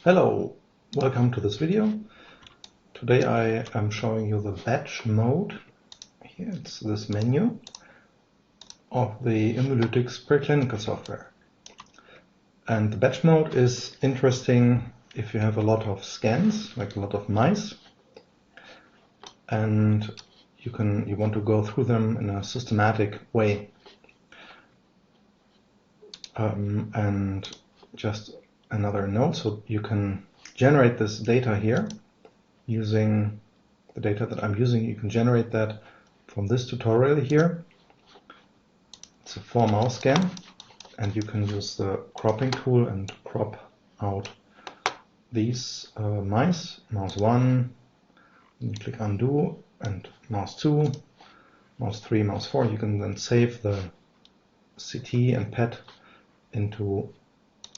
Hello, welcome to this video. Today I am showing you the batch mode. Here it's this menu of the Immulytics preclinical software. And the batch mode is interesting if you have a lot of scans, like a lot of mice, and you want to go through them in a systematic way. And just another note, so you can generate this data here using the data that I'm using. You can generate that from this tutorial here. It's a 4 mouse scan, and you can use the cropping tool and crop out these mice. Mouse 1, you click undo, and mouse 2, mouse 3, mouse 4. You can then save the CT and PET into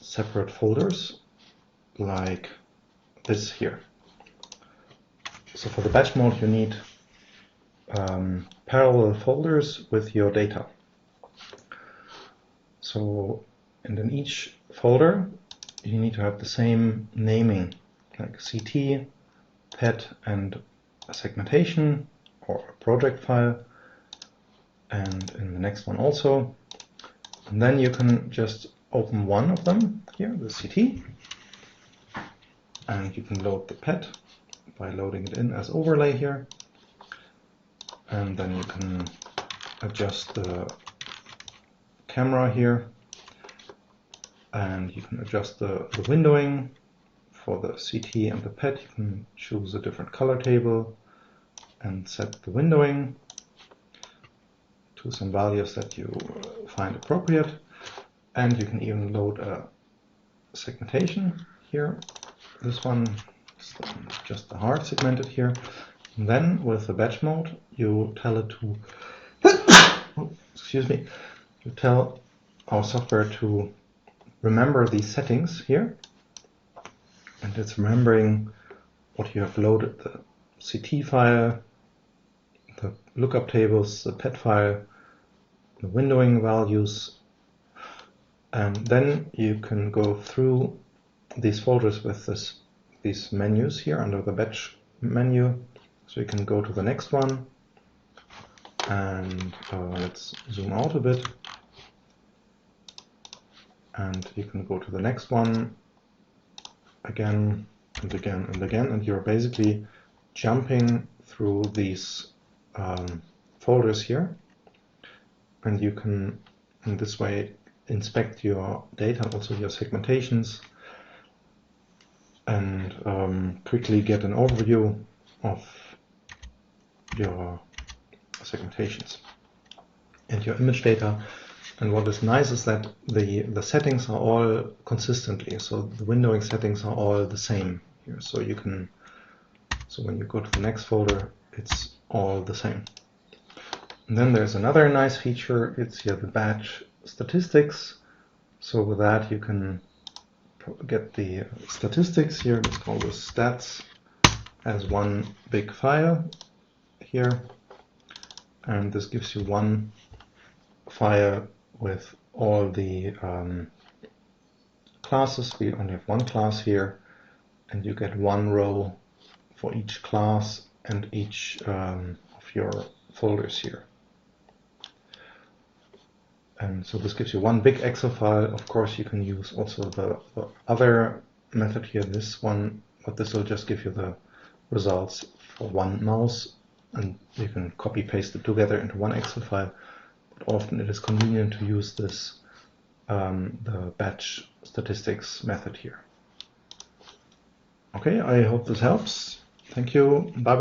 separate folders like this here. So for the batch mode you need parallel folders with your data. So, and in each folder you need to have the same naming, like CT, PET, and a segmentation or a project file, and in the next one also. And then you can just open one of them here, the CT, and you can load the PET by loading it in as overlay here, and then you can adjust the camera here, and you can adjust the windowing for the CT and the PET. You can choose a different color table and set the windowing to some values that you find appropriate, and you can even load a segmentation here. This one is just the hard segmented here. And then with the batch mode you tell it to you tell our software to remember these settings here, and it's remembering what you have loaded: the CT file, the lookup tables, the PET file, the windowing values, and then you can go through these folders with these menus here under the batch menu. So you can go to the next one, and let's zoom out a bit, and you can go to the next one again and again and again, and you're basically jumping through these folders here, and you can in this way inspect your data, also your segmentations, and quickly get an overview of your segmentations and your image data. And what is nice is that the settings are all consistently, so the windowing settings are all the same here. So you can, so when you go to the next folder, it's all the same. And then there's another nice feature. It's here the batch statistics. So with that you can get the statistics here. Let's call this stats as one big file here, and this gives you one file with all the classes. We only have one class here, and you get one row for each class and each of your folders here. And so this gives you one big Excel file. Of course you can use also the other method here, this one, but this will just give you the results for one mouse, and you can copy paste it together into one Excel file. But often it is convenient to use this the batch statistics method here. Okay, I hope this helps. Thank you. Bye.